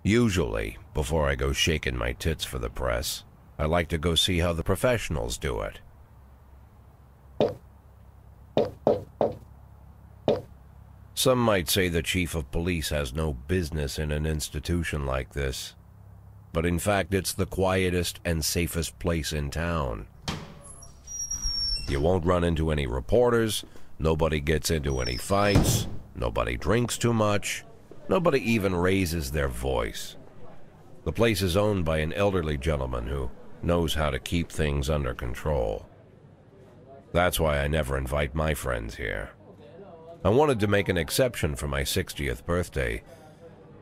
Usually, before I go shaking my tits for the press, I like to go see how the professionals do it. Some might say the chief of police has no business in an institution like this, but in fact it's the quietest and safest place in town. You won't run into any reporters, nobody gets into any fights, nobody drinks too much, nobody even raises their voice. The place is owned by an elderly gentleman who knows how to keep things under control. That's why I never invite my friends here. I wanted to make an exception for my 60th birthday,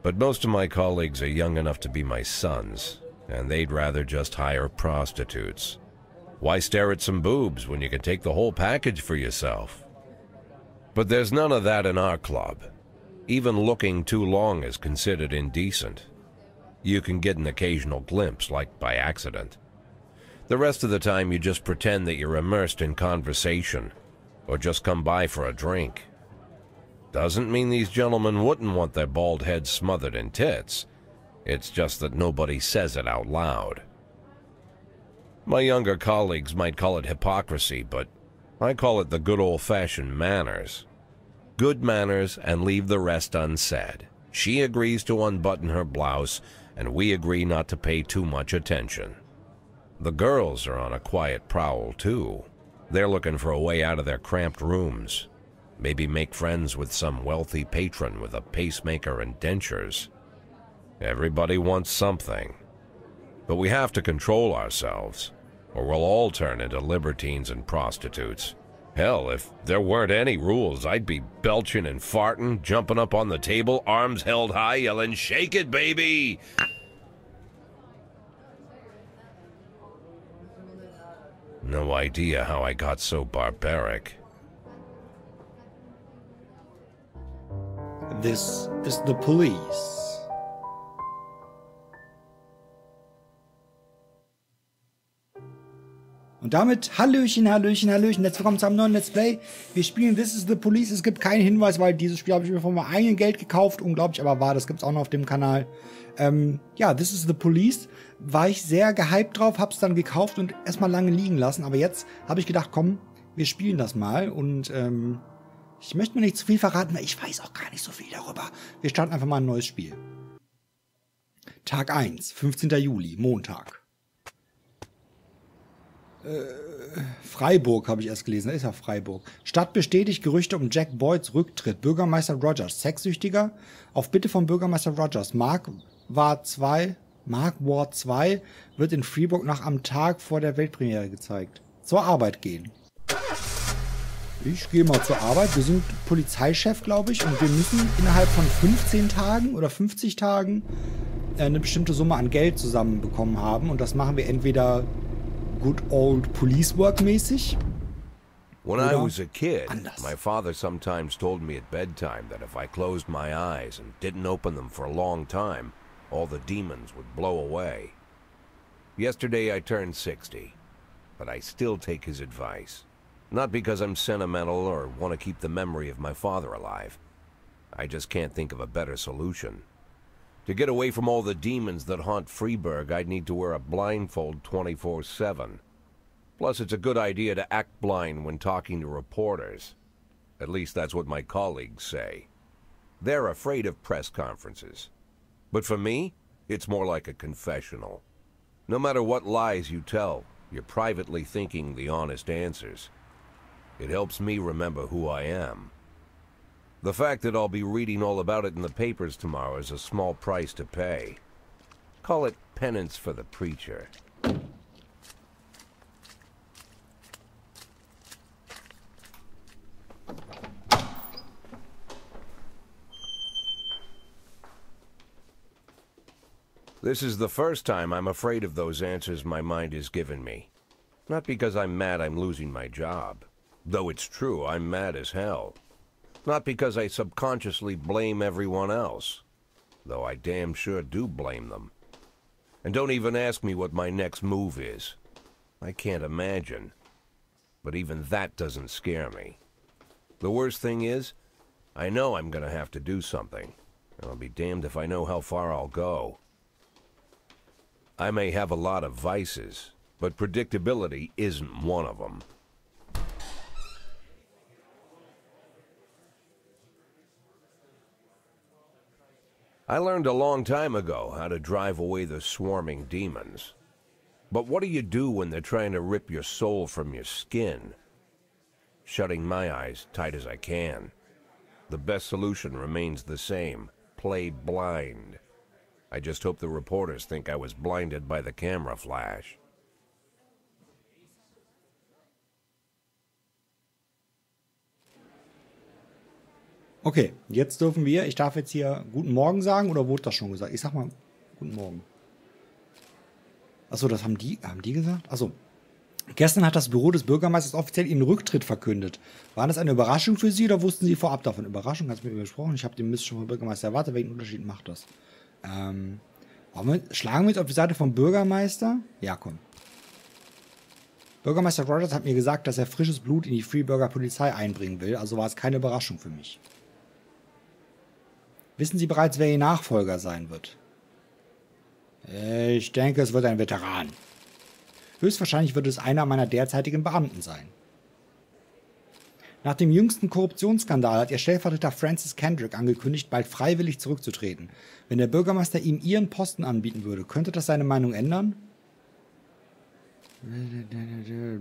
but most of my colleagues are young enough to be my sons, and they'd rather just hire prostitutes. Why stare at some boobs when you can take the whole package for yourself? But there's none of that in our club. Even looking too long is considered indecent. You can get an occasional glimpse, like by accident. The rest of the time you just pretend that you're immersed in conversation, or just come by for a drink. Doesn't mean these gentlemen wouldn't want their bald heads smothered in tits. It's just that nobody says it out loud. My younger colleagues might call it hypocrisy, but I call it the good old-fashioned manners. Good manners and leave the rest unsaid. She agrees to unbutton her blouse, and we agree not to pay too much attention. The girls are on a quiet prowl, too. They're looking for a way out of their cramped rooms. Maybe make friends with some wealthy patron with a pacemaker and dentures. Everybody wants something. But we have to control ourselves, or we'll all turn into libertines and prostitutes. Hell, if there weren't any rules, I'd be belching and farting, jumping up on the table, arms held high, yelling, "Shake it, baby!" No idea how I got so barbaric. This is the police. Und damit Hallöchen, Hallöchen, Hallöchen. Herzlich willkommen zu einem neuen Let's Play. Wir spielen This is the Police. Es gibt keinen Hinweis, weil dieses Spiel habe ich mir von meinem eigenen Geld gekauft. Unglaublich, aber wahr. Das gibt es auch noch auf dem Kanal. Ja, This is the Police. War ich sehr gehypt drauf, hab's dann gekauft und erstmal lange liegen lassen. Aber jetzt habe ich gedacht, komm, wir spielen das mal. Und ich möchte mir nicht zu viel verraten, weil ich weiß auch gar nicht so viel darüber. Wir starten einfach mal ein neues Spiel. Tag 1, 15. Juli, Montag. Freiburg habe ich erst gelesen, da ist ja Freiburg. Stadt bestätigt Gerüchte um Jack Boyds Rücktritt. Bürgermeister Rogers, Sexsüchtiger. Auf Bitte von Bürgermeister Rogers. Mark Ward 2 wird in Freeburg noch am Tag vor der Weltpremiere gezeigt. Zur Arbeit gehen. Ich gehe mal zur Arbeit. Wir sind Polizeichef, glaube ich, und wir müssen innerhalb von 15 Tagen oder 50 Tagen eine bestimmte Summe an Geld zusammenbekommen haben. Und das machen wir entweder good old police work mäßig. When I was a kid, my father sometimes told me at bedtime that if I closed my eyes and didn't open them for a long time, all the demons would blow away. Yesterday I turned 60, but I still take his advice. Not because I'm sentimental or want to keep the memory of my father alive. I just can't think of a better solution. To get away from all the demons that haunt Freeburg, I'd need to wear a blindfold 24/7. Plus, it's a good idea to act blind when talking to reporters. At least that's what my colleagues say. They're afraid of press conferences. But for me, it's more like a confessional. No matter what lies you tell, you're privately thinking the honest answers. It helps me remember who I am. The fact that I'll be reading all about it in the papers tomorrow is a small price to pay. Call it penance for the preacher. This is the first time I'm afraid of those answers my mind has given me. Not because I'm mad I'm losing my job. Though it's true, I'm mad as hell. Not because I subconsciously blame everyone else. Though I damn sure do blame them. And don't even ask me what my next move is. I can't imagine. But even that doesn't scare me. The worst thing is, I know I'm gonna have to do something. I'll be damned if I know how far I'll go. I may have a lot of vices, but predictability isn't one of them. I learned a long time ago how to drive away the swarming demons. But what do you do when they're trying to rip your soul from your skin? Shutting my eyes tight as I can. The best solution remains the same. Play blind. I just hope the reporters think I was blinded by the camera flash. Okay, jetzt dürfen wir, ich darf jetzt hier Guten Morgen sagen, oder wurde das schon gesagt? Ich sag mal Guten Morgen. Achso, das haben die gesagt? Achso. Gestern hat das Büro des Bürgermeisters offiziell ihren Rücktritt verkündet. War das eine Überraschung für Sie oder wussten Sie vorab davon? Überraschung, hast du mit mir gesprochen? Ich habe den Mist schon vom Bürgermeister erwartet. Welchen Unterschied macht das? Schlagen wir jetzt auf die Seite vom Bürgermeister? Ja, komm. Bürgermeister Rogers hat mir gesagt, dass er frisches Blut in die Freeburger Polizei einbringen will, also war es keine Überraschung für mich. Wissen Sie bereits, wer Ihr Nachfolger sein wird? Ich denke, es wird ein Veteran. Höchstwahrscheinlich wird es einer meiner derzeitigen Beamten sein. Nach dem jüngsten Korruptionsskandal hat Ihr Stellvertreter Francis Kendrick angekündigt, bald freiwillig zurückzutreten. Wenn der Bürgermeister ihm Ihren Posten anbieten würde, könnte das seine Meinung ändern?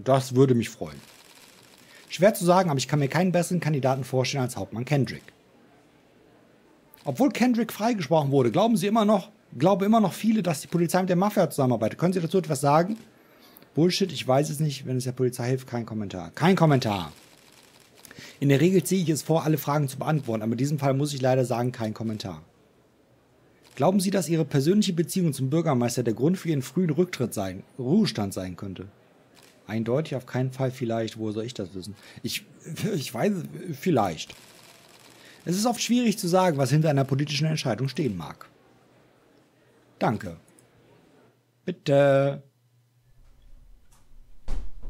Das würde mich freuen. Schwer zu sagen, aber ich kann mir keinen besseren Kandidaten vorstellen als Hauptmann Kendrick. Obwohl Kendrick freigesprochen wurde, glauben immer noch viele, dass die Polizei mit der Mafia zusammenarbeitet. Können Sie dazu etwas sagen? Bullshit, ich weiß es nicht. Wenn es der Polizei hilft, kein Kommentar. Kein Kommentar. In der Regel ziehe ich es vor, alle Fragen zu beantworten, aber in diesem Fall muss ich leider sagen, kein Kommentar. Glauben Sie, dass Ihre persönliche Beziehung zum Bürgermeister der Grund für Ihren frühen Ruhestand sein könnte? Eindeutig, auf keinen Fall, vielleicht. Wo soll ich das wissen? Ich weiß, vielleicht. Es ist oft schwierig zu sagen, was hinter einer politischen Entscheidung stehen mag. Danke. Bitte.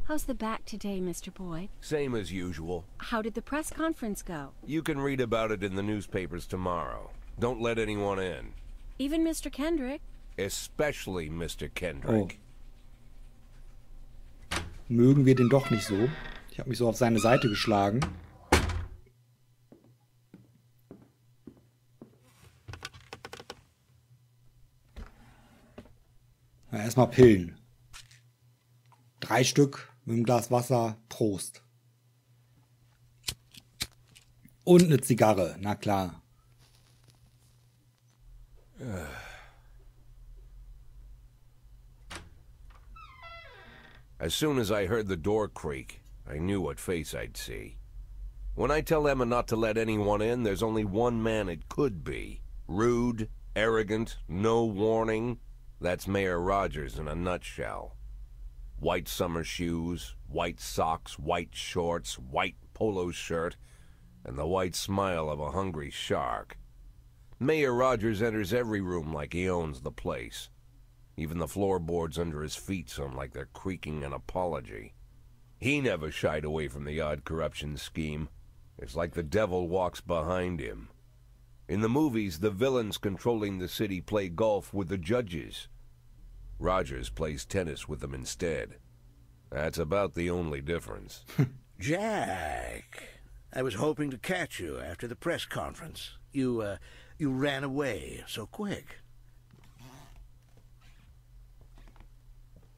How's the back today, Mr. Boyd? Same as usual. How did the press conference go? You can read about it in the newspapers tomorrow. Don't let anyone in. Even Mr. Kendrick? Especially Mr. Kendrick. Oh. Mögen wir den doch nicht so. Ich habe mich so auf seine Seite geschlagen. Na, erstmal Pillen. 3 Stück mit einem Glas Wasser. Prost. Und eine Zigarre, na klar. As soon as I heard the door creak, I knew what face I'd see. When I tell Emma not to let anyone in, there's only one man it could be. Rude, arrogant, no warning. That's Mayor Rogers in a nutshell. White summer shoes, white socks, white shorts, white polo shirt, and the white smile of a hungry shark. Mayor Rogers enters every room like he owns the place. Even the floorboards under his feet sound like they're creaking an apology. He never shied away from the odd corruption scheme. It's like the devil walks behind him. In the movies, the villains controlling the city play golf with the judges. Rogers plays tennis with them instead. That's about the only difference. Jack, I was hoping to catch you after the press conference. You ran away so quick.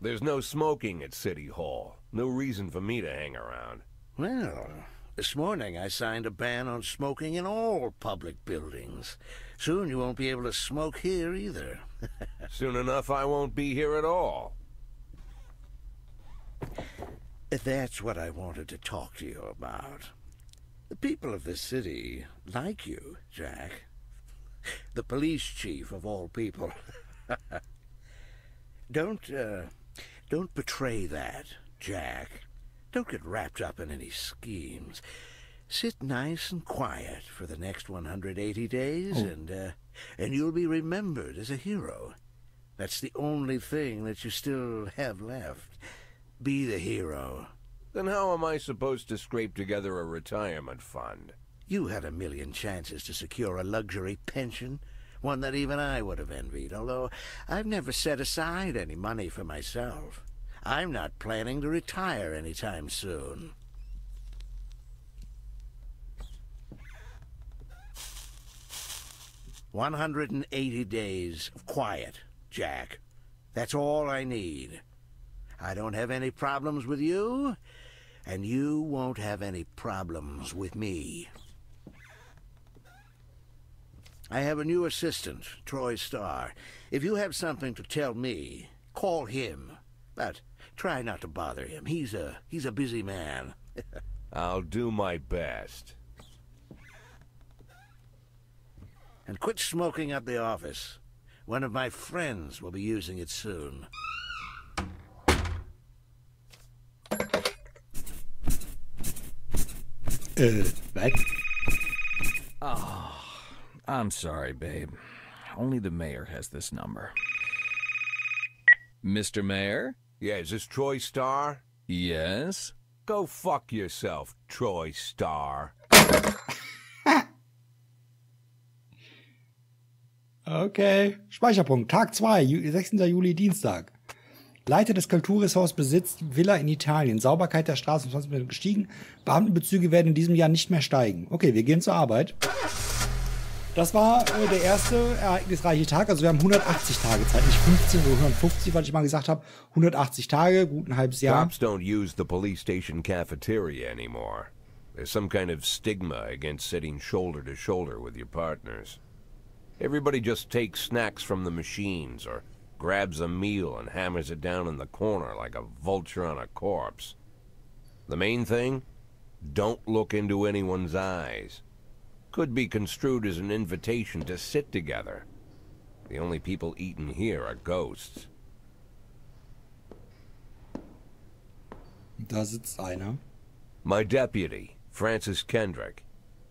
There's no smoking at City Hall. No reason for me to hang around. Well, this morning I signed a ban on smoking in all public buildings. Soon you won't be able to smoke here either. Soon enough I won't be here at all. That's what I wanted to talk to you about. The people of this city like you, Jack. The police chief of all people. Don't betray that, Jack. Don't get wrapped up in any schemes. Sit nice and quiet for the next 180 days, and you'll be remembered as a hero. That's the only thing that you still have left. Be the hero. Then how am I supposed to scrape together a retirement fund? You had a million chances to secure a luxury pension, one that even I would have envied, although I've never set aside any money for myself. I'm not planning to retire anytime soon. "180 days of quiet, Jack. That's all I need. I don't have any problems with you, and you won't have any problems with me. I have a new assistant, Troy Starr. If you have something to tell me, call him. But try not to bother him. He's a busy man." I'll do my best. "And quit smoking at the office. One of my friends will be using it soon." What? I'm sorry, babe. Only the mayor has this number. Mr. Mayor? Yeah, is this Troy Starr? Yes? Go fuck yourself, Troy Starr. Okay. Speicherpunkt. Tag 2, 16. Juli, Dienstag. Leiter des Kulturressorts besitzt Villa in Italien. Sauberkeit der Straßen um 20% gestiegen. Beamtenbezüge werden in diesem Jahr nicht mehr steigen. Okay, wir gehen zur Arbeit. Das war der erste ereignisreiche Tag. Also wir haben 180 Tage Zeit. Nicht 15 oder 150, weil ich mal gesagt habe. 180 Tage, gut ein halbes Jahr. Cops don't use the police station cafeteria anymore. There's some kind of stigma against sitting shoulder to shoulder with your partners. Everybody just takes snacks from the machines or grabs a meal and hammers it down in the corner like a vulture on a corpse. The main thing? Don't look into anyone's eyes. Could be construed as an invitation to sit together. The only people eaten here are ghosts. Da sitzt einer. My deputy, Francis Kendrick.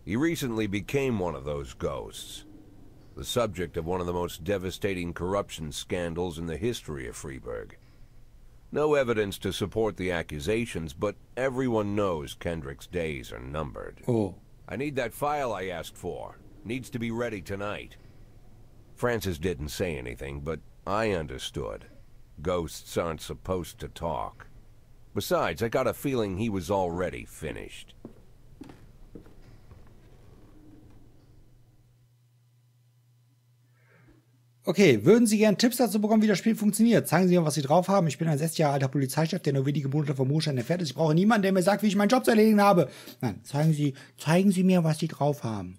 He recently became one of those ghosts. The subject of one of the most devastating corruption scandals in the history of Freeburg. No evidence to support the accusations, but everyone knows Kendrick's days are numbered. Oh. I need that file I asked for. Needs to be ready tonight. Francis didn't say anything, but I understood. Ghosts aren't supposed to talk. Besides, I got a feeling he was already finished. Okay, würden Sie gerne Tipps dazu bekommen, wie das Spiel funktioniert? Zeigen Sie mir, was Sie drauf haben. Ich bin ein 60 Jahre alter Polizeichef, der nur wenige Monate vom Ruhestand entfernt ist. Ich brauche niemanden, der mir sagt, wie ich meinen Job zu erledigen habe. Nein, zeigen Sie mir, was Sie drauf haben.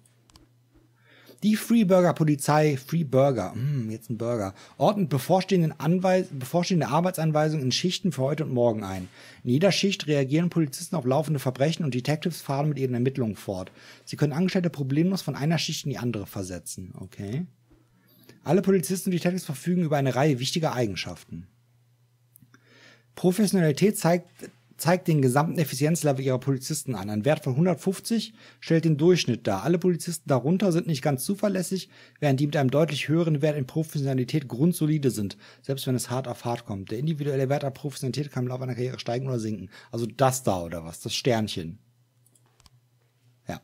Die Freeburger Polizei, Freeburger, jetzt ein Burger, ordnet bevorstehende Arbeitsanweisungen in Schichten für heute und morgen ein. In jeder Schicht reagieren Polizisten auf laufende Verbrechen und Detectives fahren mit ihren Ermittlungen fort. Sie können Angestellte problemlos von einer Schicht in die andere versetzen. Okay. Alle Polizisten und Detectives verfügen über eine Reihe wichtiger Eigenschaften. Professionalität zeigt den gesamten Effizienzlevel ihrer Polizisten an. Ein Wert von 150 stellt den Durchschnitt dar. Alle Polizisten darunter sind nicht ganz zuverlässig, während die mit einem deutlich höheren Wert in Professionalität grundsolide sind, selbst wenn es hart auf hart kommt. Der individuelle Wert an Professionalität kann im Laufe einer Karriere steigen oder sinken. Also das da oder was? Das Sternchen. Ja.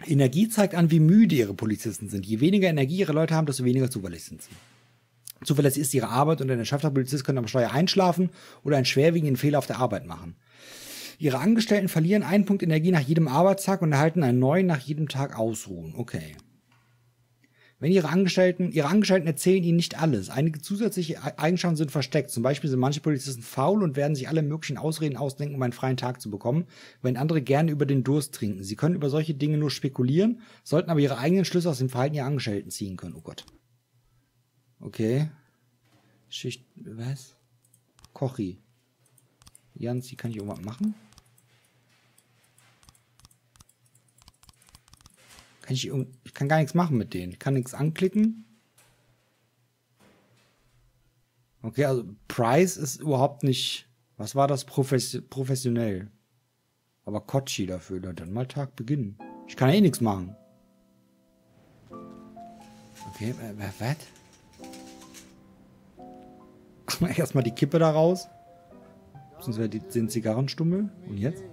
Energie zeigt an, wie müde ihre Polizisten sind. Je weniger Energie ihre Leute haben, desto weniger zuverlässig sind sie. Zuverlässig ist ihre Arbeit und ein erschöpfter Polizist könnte am Steuer einschlafen oder einen schwerwiegenden Fehler auf der Arbeit machen. Ihre Angestellten verlieren einen Punkt Energie nach jedem Arbeitstag und erhalten einen neuen nach jedem Tag ausruhen. Okay. Wenn ihre Angestellten erzählen ihnen nicht alles. Einige zusätzliche Eigenschaften sind versteckt. Zum Beispiel sind manche Polizisten faul und werden sich alle möglichen Ausreden ausdenken, um einen freien Tag zu bekommen, wenn andere gerne über den Durst trinken. Sie können über solche Dinge nur spekulieren, sollten aber ihre eigenen Schlüsse aus dem Verhalten ihrer Angestellten ziehen können. Oh Gott. Okay. Schicht, was? Kochi. Jans, kann ich irgendwas machen? Ich kann gar nichts machen mit denen. Ich kann nichts anklicken. Okay, also Price ist überhaupt nicht... Was war das? Professionell. Aber Kochi dafür. Dann mal Tag beginnen. Ich kann ja eh nichts machen. Okay, was? Erstmal die Kippe da raus. Beziehungsweise den Zigarrenstummel. Und jetzt?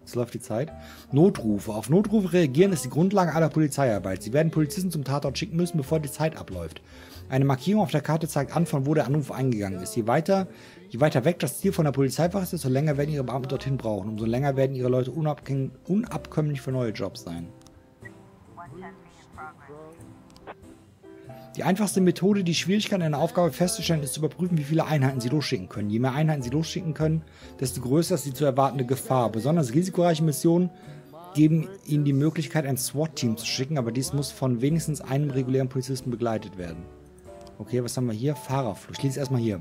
Jetzt läuft die Zeit. Notrufe. Auf Notrufe reagieren ist die Grundlage aller Polizeiarbeit. Sie werden Polizisten zum Tatort schicken müssen, bevor die Zeit abläuft. Eine Markierung auf der Karte zeigt an, von wo der Anruf eingegangen ist. Je weiter weg das Ziel von der Polizeiwache ist, desto länger werden ihre Beamten dorthin brauchen. Umso länger werden ihre Leute unabkömmlich für neue Jobs sein. Die einfachste Methode, die Schwierigkeit einer Aufgabe festzustellen, ist zu überprüfen, wie viele Einheiten sie losschicken können. Je mehr Einheiten sie losschicken können, desto größer ist die zu erwartende Gefahr. Besonders risikoreiche Missionen geben ihnen die Möglichkeit, ein SWAT-Team zu schicken, aber dies muss von wenigstens einem regulären Polizisten begleitet werden. Okay, was haben wir hier? Fahrerflucht. Ich lese erstmal hier.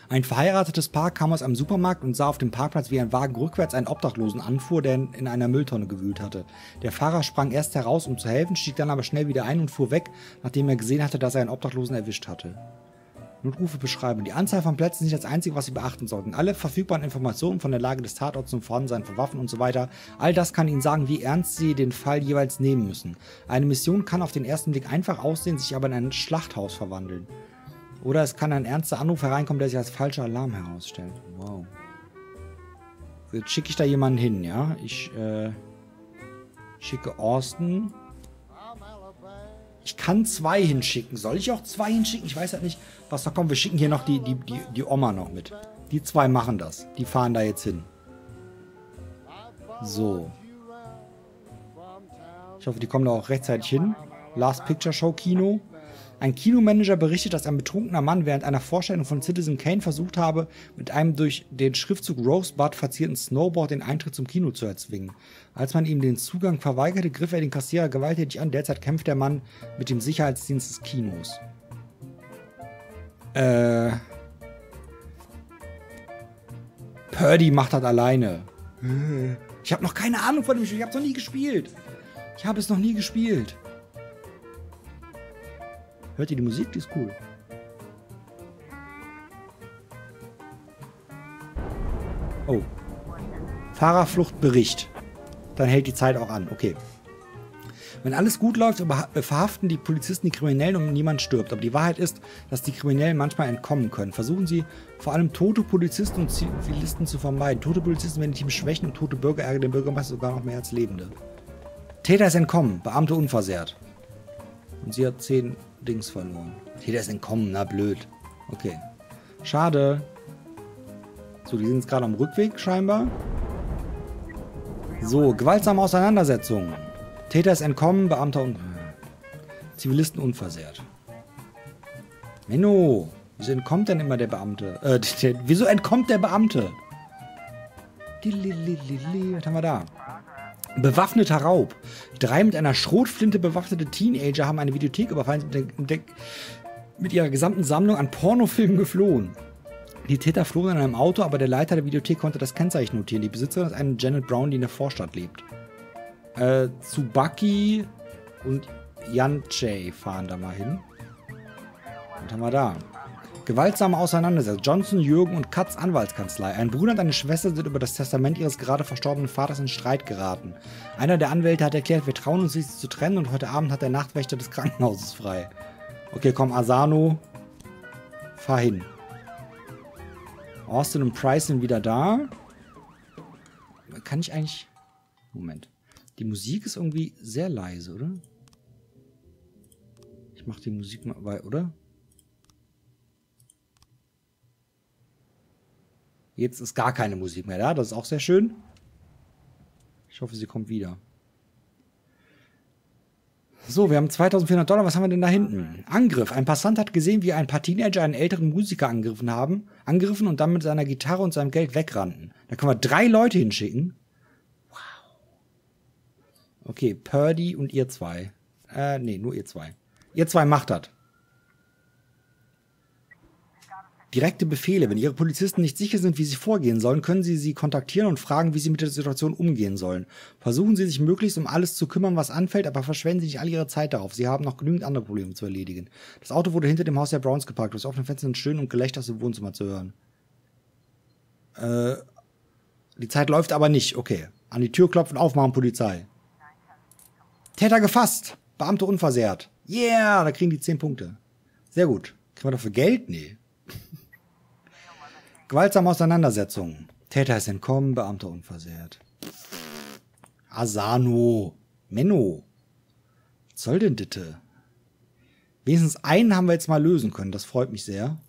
Ein verheiratetes Paar kam aus einem Supermarkt und sah auf dem Parkplatz, wie ein Wagen rückwärts einen Obdachlosen anfuhr, der in einer Mülltonne gewühlt hatte. Der Fahrer sprang erst heraus, um zu helfen, stieg dann aber schnell wieder ein und fuhr weg, nachdem er gesehen hatte, dass er einen Obdachlosen erwischt hatte. Notrufe beschreiben. Die Anzahl von Plätzen ist nicht das Einzige, was Sie beachten sollten. Alle verfügbaren Informationen von der Lage des Tatorts zum Vorhandensein von Waffen und so weiter, all das kann Ihnen sagen, wie ernst Sie den Fall jeweils nehmen müssen. Eine Mission kann auf den ersten Blick einfach aussehen, sich aber in ein Schlachthaus verwandeln. Oder es kann ein ernster Anruf hereinkommen, der sich als falscher Alarm herausstellt. Wow. Jetzt schicke ich da jemanden hin, ja? Ich schicke Austin. Ich kann 2 hinschicken. Soll ich auch 2 hinschicken? Ich weiß halt nicht, was da kommt. Wir schicken hier noch die Oma noch mit. Die 2 machen das. Die fahren da jetzt hin. So. Ich hoffe, die kommen da auch rechtzeitig hin. Last Picture Show Kino. Ein Kinomanager berichtet, dass ein betrunkener Mann während einer Vorstellung von Citizen Kane versucht habe, mit einem durch den Schriftzug Rosebud verzierten Snowboard den Eintritt zum Kino zu erzwingen. Als man ihm den Zugang verweigerte, griff er den Kassierer gewalttätig an. Derzeit kämpft der Mann mit dem Sicherheitsdienst des Kinos. Purdy macht das alleine. Ich habe noch keine Ahnung von dem Spiel. Ich habe es noch nie gespielt. Ich habe es noch nie gespielt. Hört ihr die Musik? Die ist cool. Oh. Fahrerfluchtbericht. Dann hält die Zeit auch an. Okay. Wenn alles gut läuft, verhaften die Polizisten die Kriminellen und niemand stirbt. Aber die Wahrheit ist, dass die Kriminellen manchmal entkommen können. Versuchen sie vor allem tote Polizisten und Zivilisten zu vermeiden. Tote Polizisten werden die Teams schwächen und tote Bürger ärgern den Bürgermeister sogar noch mehr als Lebende. Täter ist entkommen. Beamte unversehrt. Und sie hat 10 Dings verloren. Täter ist entkommen. Na blöd. Okay. Schade. So, die sind jetzt gerade am Rückweg scheinbar. So, gewaltsame Auseinandersetzung. Täter ist entkommen, Beamter und Zivilisten unversehrt. Menno, wieso entkommt denn immer der Beamte? Wieso entkommt der Beamte? Was haben wir da? Bewaffneter Raub. 3 mit einer Schrotflinte bewaffnete Teenager haben eine Videothek überfallen und mit ihrer gesamten Sammlung an Pornofilmen geflohen. Die Täter flohen in einem Auto, aber der Leiter der Videothek konnte das Kennzeichen notieren. Die Besitzerin ist eine Janet Brown, die in der Vorstadt lebt. Tsubaki und Yanchei fahren da mal hin. Was haben wir da? Gewaltsame Auseinandersetzung. Johnson, Jürgen und Katz Anwaltskanzlei. Ein Bruder und eine Schwester sind über das Testament ihres gerade verstorbenen Vaters in Streit geraten. Einer der Anwälte hat erklärt, wir trauen uns nicht zu trennen und heute Abend hat der Nachtwächter des Krankenhauses frei. Okay, komm, Asano. Fahr hin. Austin und Price sind wieder da. Kann ich eigentlich... Moment. Die Musik ist irgendwie sehr leise, oder? Ich mach die Musik mal bei, oder? Jetzt ist gar keine Musik mehr da. Das ist auch sehr schön. Ich hoffe, sie kommt wieder. So, wir haben $2.400. Was haben wir denn da hinten? Angriff. Ein Passant hat gesehen, wie ein paar Teenager einen älteren Musiker angegriffen und dann mit seiner Gitarre und seinem Geld wegrannten. Da können wir 3 Leute hinschicken. Wow. Okay, Purdy und ihr 2. Nee, nur ihr 2. Ihr 2 macht das. Direkte Befehle. Wenn Ihre Polizisten nicht sicher sind, wie sie vorgehen sollen, können Sie sie kontaktieren und fragen, wie sie mit der Situation umgehen sollen. Versuchen Sie sich möglichst um alles zu kümmern, was anfällt, aber verschwenden Sie nicht all Ihre Zeit darauf. Sie haben noch genügend andere Probleme zu erledigen. Das Auto wurde hinter dem Haus der Browns geparkt. Durch offene Fenster sind Stöhnen und Gelächter aus dem Wohnzimmer zu hören. Die Zeit läuft aber nicht. Okay. An die Tür klopfen, aufmachen, Polizei. Täter gefasst. Beamte unversehrt. Yeah, da kriegen die 10 Punkte. Sehr gut. Kriegen wir dafür Geld? Nee. Gewaltsame Auseinandersetzung. Täter ist entkommen, Beamter unversehrt. Asano. Menno. Was soll denn das? Wenigstens einen haben wir jetzt mal lösen können. Das freut mich sehr.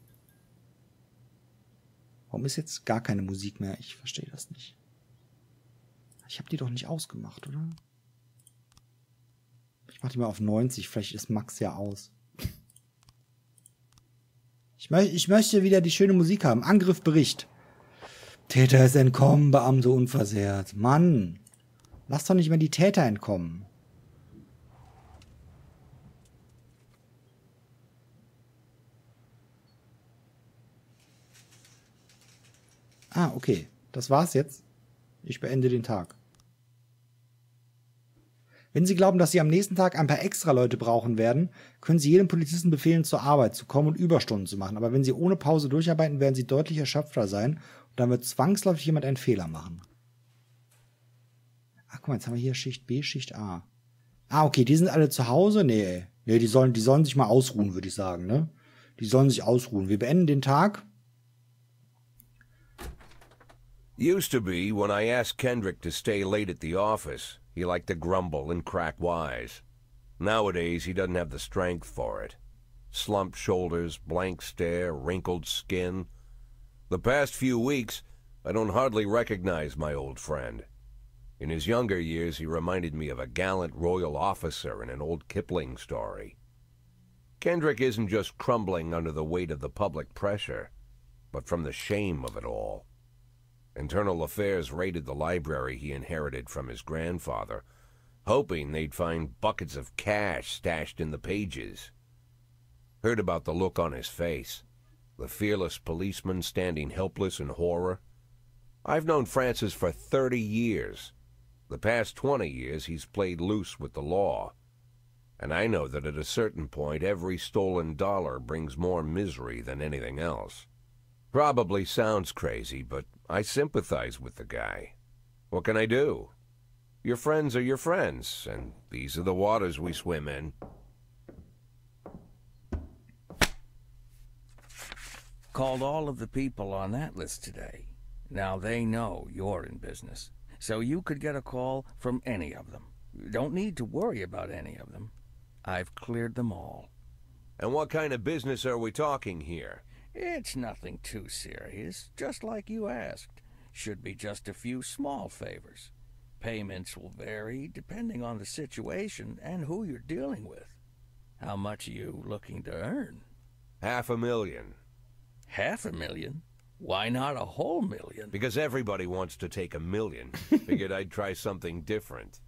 Warum ist jetzt gar keine Musik mehr? Ich verstehe das nicht. Ich habe die doch nicht ausgemacht, oder? Ich mache die mal auf 90. Vielleicht ist Max ja aus. Ich möchte wieder die schöne Musik haben. Angriff, Bericht. Täter ist entkommen, Beamte unversehrt. Mann, lass doch nicht mehr die Täter entkommen. Ah, okay. Das war's jetzt. Ich beende den Tag. Wenn Sie glauben, dass Sie am nächsten Tag ein paar Extra-Leute brauchen werden, können Sie jedem Polizisten befehlen, zur Arbeit zu kommen und Überstunden zu machen. Aber wenn Sie ohne Pause durcharbeiten, werden Sie deutlich erschöpfter sein und dann wird zwangsläufig jemand einen Fehler machen. Ach, guck mal, jetzt haben wir hier Schicht B, Schicht A. Ah, okay, die sind alle zu Hause? Nee, die sollen sich mal ausruhen, würde ich sagen, ne? Die sollen sich ausruhen. Wir beenden den Tag. Used to be, when I asked Kendrick to stay late at the office, he liked to grumble and crack wise. Nowadays, he doesn't have the strength for it. Slumped shoulders, blank stare, wrinkled skin. The past few weeks, I don't hardly recognize my old friend. In his younger years, he reminded me of a gallant royal officer in an old Kipling story. Kendrick isn't just crumbling under the weight of the public pressure, but from the shame of it all. Internal Affairs raided the library he inherited from his grandfather, hoping they'd find buckets of cash stashed in the pages. Heard about the look on his face, the fearless policeman standing helpless in horror. I've known Francis for 30 years. The past 20 years he's played loose with the law. And I know that at a certain point every stolen dollar brings more misery than anything else. Probably sounds crazy, but I sympathize with the guy. What can I do? Your friends are your friends, and these are the waters we swim in. Called all of the people on that list today. Now they know you're in business, so you could get a call from any of them. You don't need to worry about any of them. I've cleared them all. And what kind of business are we talking here? It's nothing too serious, just like you asked. Should be just a few small favors. Payments will vary depending on the situation and who you're dealing with. How much are you looking to earn? $500,000. $500,000? Why not a whole million? Because everybody wants to take $1 million. Figured I'd try something different.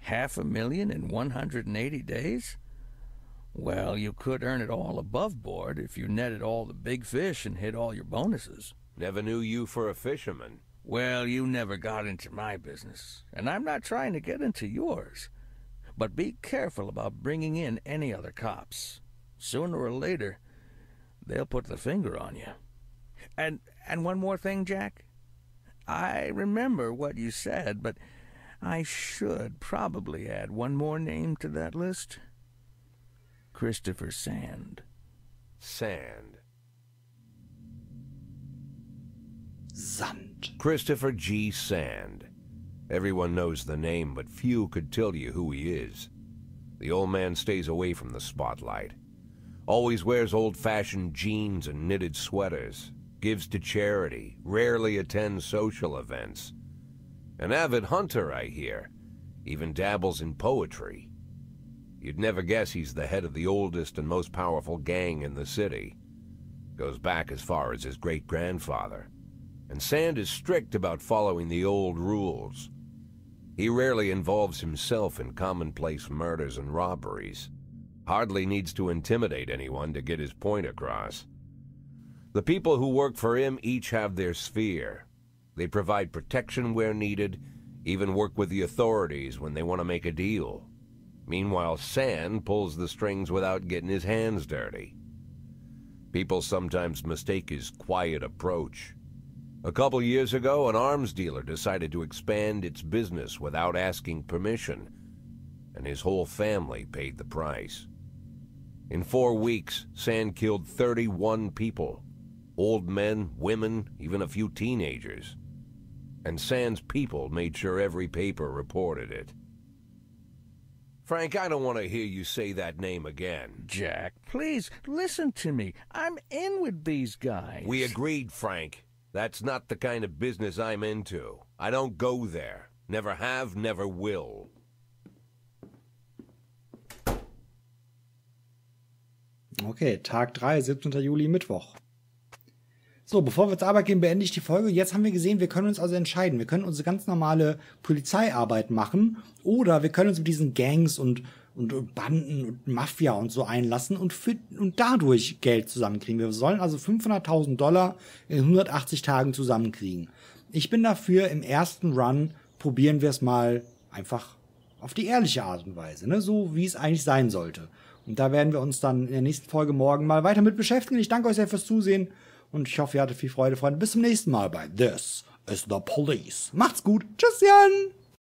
$500,000 in 180 days? Well, you could earn it all above board if you netted all the big fish and hit all your bonuses. Never knew you for a fisherman. Well, you never got into my business, and I'm not trying to get into yours. But be careful about bringing in any other cops. Sooner or later, they'll put the finger on you. And one more thing, Jack. I remember what you said, but I should probably add one more name to that list. Christopher Sand. Sand. Sand. Christopher G. Sand. Everyone knows the name, but few could tell you who he is. The old man stays away from the spotlight. Always wears old-fashioned jeans and knitted sweaters. Gives to charity. Rarely attends social events. An avid hunter, I hear. Even dabbles in poetry. You'd never guess he's the head of the oldest and most powerful gang in the city. Goes back as far as his great-grandfather. And Sand is strict about following the old rules. He rarely involves himself in commonplace murders and robberies. Hardly needs to intimidate anyone to get his point across. The people who work for him each have their sphere. They provide protection where needed, even work with the authorities when they want to make a deal. Meanwhile, Sand pulls the strings without getting his hands dirty. People sometimes mistake his quiet approach. A couple years ago, an arms dealer decided to expand its business without asking permission, and his whole family paid the price. In 4 weeks, Sand killed 31 people. Old men, women, even a few teenagers. and Sand's people made sure every paper reported it. Frank, I don't want to hear you say that name again. Jack, please, listen to me. I'm in with these guys. We agreed, Frank. That's not the kind of business I'm into. I don't go there. Never have, never will. Okay, Tag 3, 17. Juli, Mittwoch. So, bevor wir zur Arbeit gehen, beende ich die Folge. Jetzt haben wir gesehen, wir können uns also entscheiden. Wir können unsere ganz normale Polizeiarbeit machen oder wir können uns mit diesen Gangs und Banden und Mafia und so einlassen und dadurch Geld zusammenkriegen. Wir sollen also $500.000 in 180 Tagen zusammenkriegen. Ich bin dafür, im ersten Run probieren wir es mal einfach auf die ehrliche Art und Weise, ne? So wie es eigentlich sein sollte. Und da werden wir uns dann in der nächsten Folge morgen mal weiter mit beschäftigen. Ich danke euch sehr fürs Zusehen und ich hoffe, ihr hattet viel Freude, Freunde. Bis zum nächsten Mal bei This is the Police. Macht's gut. Tschüss, Jan.